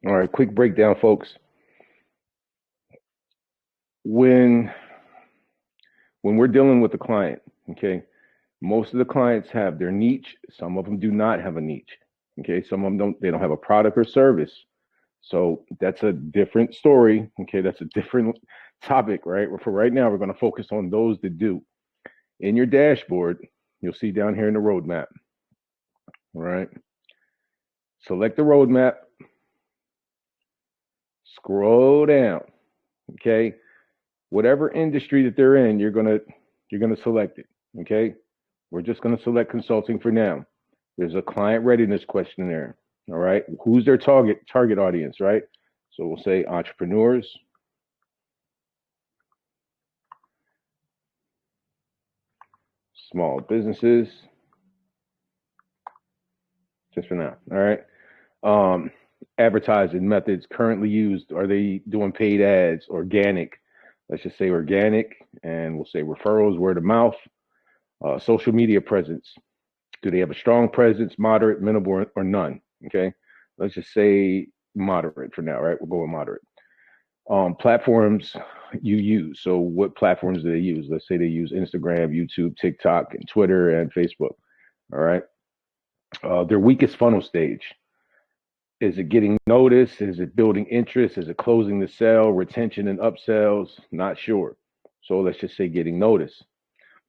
All right, quick breakdown, folks. When we're dealing with the client, okay, most of the clients have their niche. Some of them do not have a niche. Okay, some of them don't have a product or service. So that's a different story. Okay, that's a different topic, right? For right now, we're going to focus on those that do. In your dashboard, you'll see down here in the roadmap. All right. Select the roadmap. Scroll down. Okay. Whatever industry that they're in, you're gonna select it. Okay. We're just gonna select consulting for now. There's a client readiness questionnaire. All right. Who's their target audience, right? So we'll say entrepreneurs, small businesses, just for now. All right. Advertising methods currently used. Are they doing paid ads, organic? Let's just say organic, and we'll say referrals, word of mouth. Social media presence. Do they have a strong presence, moderate, minimal, or none? Okay. Let's just say moderate for now, right? We'll go with moderate. Platforms you use. So what platforms do they use? Let's say they use Instagram, YouTube, TikTok, and Twitter, and Facebook. All right. Their weakest funnel stage. Is it getting noticed? Is it building interest? Is it closing the sale? Retention and upsells? Not sure. So let's just say getting noticed.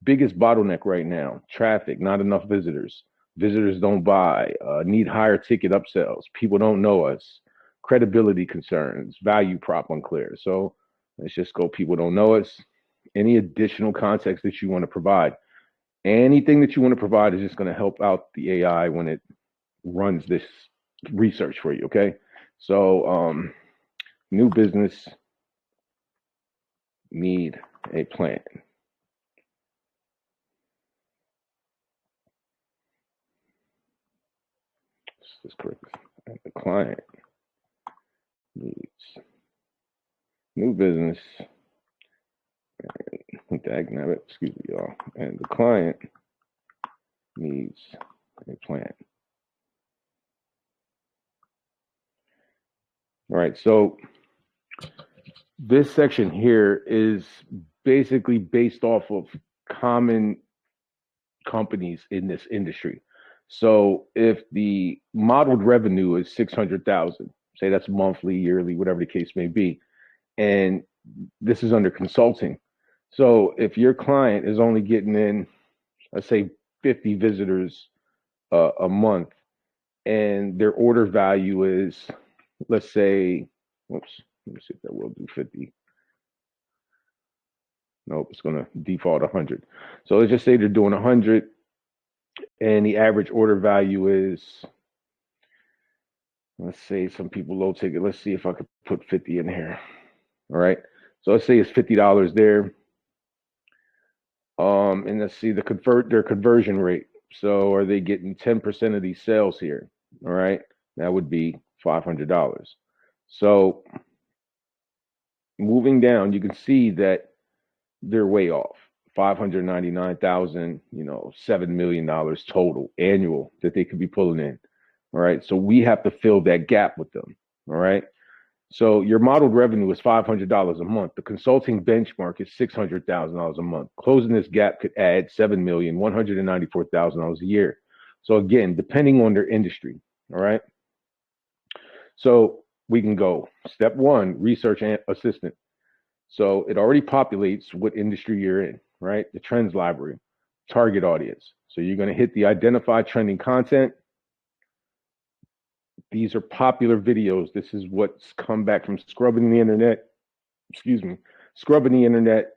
Biggest bottleneck right now, traffic, not enough visitors. Visitors don't buy, need higher ticket upsells. People don't know us. Credibility concerns, value prop unclear. So let's just go, people don't know us. Any additional context that you want to provide. Anything that you want to provide is just going to help out the AI when it runs this research for you, okay? So new business need a plan. This is correct. And the client needs new business. Excuse me, y'all. And the client needs a plan. All right, so this section here is basically based off of common companies in this industry. So if the modeled revenue is 600,000, say that's monthly, yearly, whatever the case may be, and this is under consulting. So if your client is only getting in, let's say 50 visitors a month, and their order value is, let's say, whoops, let me see if that will do 50. Nope, it's going to default 100. So let's just say they're doing 100, and the average order value is, let's say some people low ticket. Let's see if I could put 50 in here. All right. So let's say it's $50 there. And let's see their conversion rate. So are they getting 10% of these sales here? All right. That would be $500. So moving down, you can see that they're way off. 599,000, $7 million total annual that they could be pulling in. All right. So we have to fill that gap with them. All right. So your modeled revenue is $500 a month. The consulting benchmark is $600,000 a month. Closing this gap could add $7,194,000 a year. So again, depending on their industry. All right. So we can go step one, research assistant. So it already populates what industry you're in, right? The trends library, target audience. So you're going to hit the identify trending content. These are popular videos. This is what's come back from scrubbing the internet. Scrubbing the internet.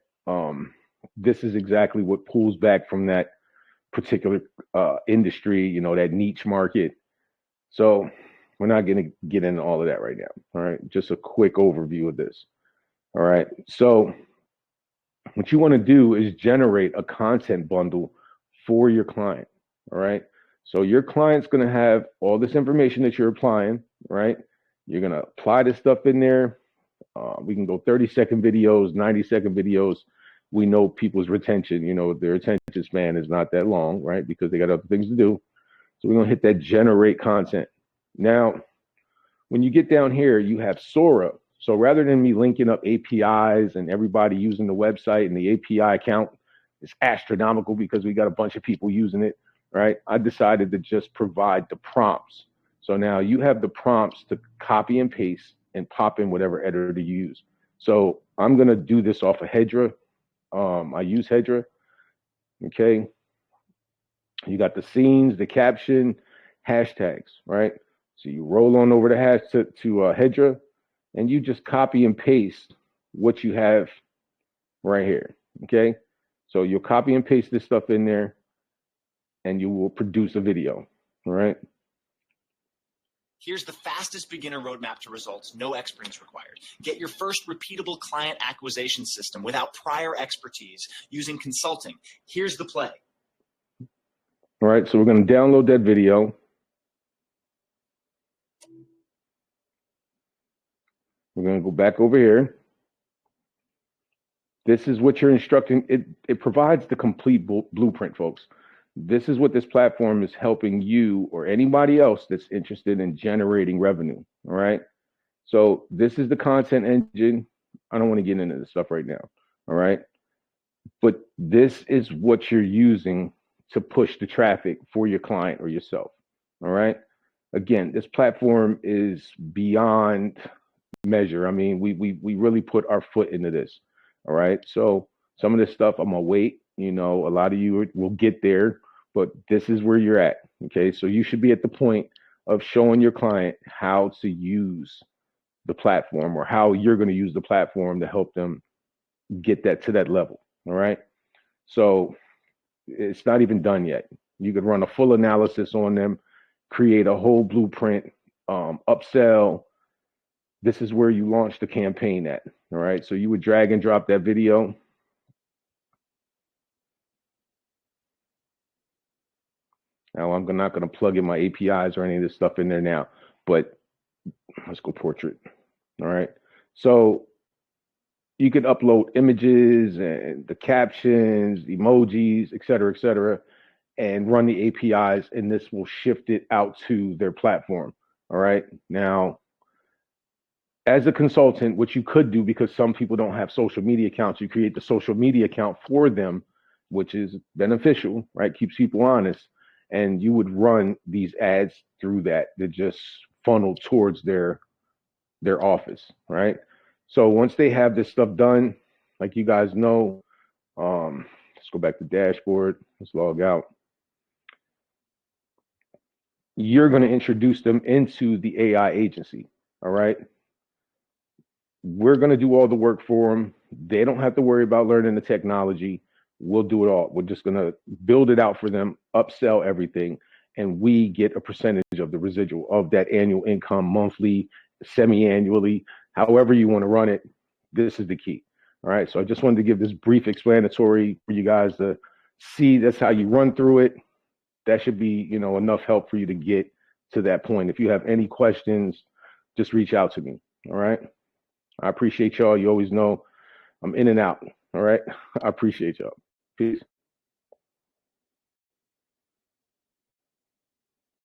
This is exactly what pulls back from that particular industry, that niche market. So we're not going to get into all of that right now. All right. Just a quick overview of this. All right. So what you want to do is generate a content bundle for your client. All right. So your client's going to have all this information that you're applying, right? You're going to apply this stuff in there. We can go 30-second videos, 90-second videos. We know people's retention, their attention span is not that long, right? Because they got other things to do. So we're going to hit that generate content. Now, when you get down here, you have Sora. So rather than me linking up APIs and everybody using the website and the API account is astronomical because we got a bunch of people using it, right? I decided to just provide the prompts. So now you have the prompts to copy and paste and pop in whatever editor to use. So I'm going to do this off of Hedra. I use Hedra. Okay. You got the scenes, the caption, hashtags, right? So you roll on over the hash to Hedra, and you just copy and paste what you have right here. Okay. So you'll copy and paste this stuff in there, and you will produce a video. All right. Here's the fastest beginner roadmap to results, no experience required. Get your first repeatable client acquisition system without prior expertise using consulting. Here's the play. All right, so we're going to download that video. We're going to go back over here. This is what you're instructing. It provides the complete blueprint, folks. This is what this platform is helping you or anybody else that's interested in generating revenue. All right. So this is the content engine. I don't want to get into this stuff right now. All right. But this is what you're using to push the traffic for your client or yourself. All right. Again, this platform is beyond measure. I mean, we really put our foot into this. All right. So some of this stuff I'm gonna wait. You know, a lot of you will get there, but this is where you're at. Okay. So you should be at the point of showing your client how to use the platform or how you're going to use the platform to help them get that to that level. All right. So it's not even done yet. You could run a full analysis on them, create a whole blueprint, upsell. This is where you launch the campaign at. All right. So you would drag and drop that video. Now I'm not going to plug in my APIs or any of this stuff in there now, but let's go portrait. All right. So you could upload images and the captions, emojis, et cetera, and run the APIs, and this will shift it out to their platform. All right. Now, as a consultant, what you could do, because some people don't have social media accounts, you create the social media account for them, which is beneficial, right? Keeps people honest. And you would run these ads through that just funnel towards their office, right? So once they have this stuff done, like you guys know, let's go back to dashboard. Let's log out. You're going to introduce them into the AI agency, all right? We're going to do all the work for them. They don't have to worry about learning the technology. We'll do it all. We're just going to build it out for them, upsell everything, and we get a percentage of the residual of that annual income, monthly, semi-annually, however you want to run it. This is the key. All right. So I just wanted to give this brief explanatory for you guys to see that's how you run through it. That should be, you know, enough help for you to get to that point. If you have any questions, just reach out to me. All right. I appreciate y'all. You always know I'm in and out. All right. I appreciate y'all. Peace.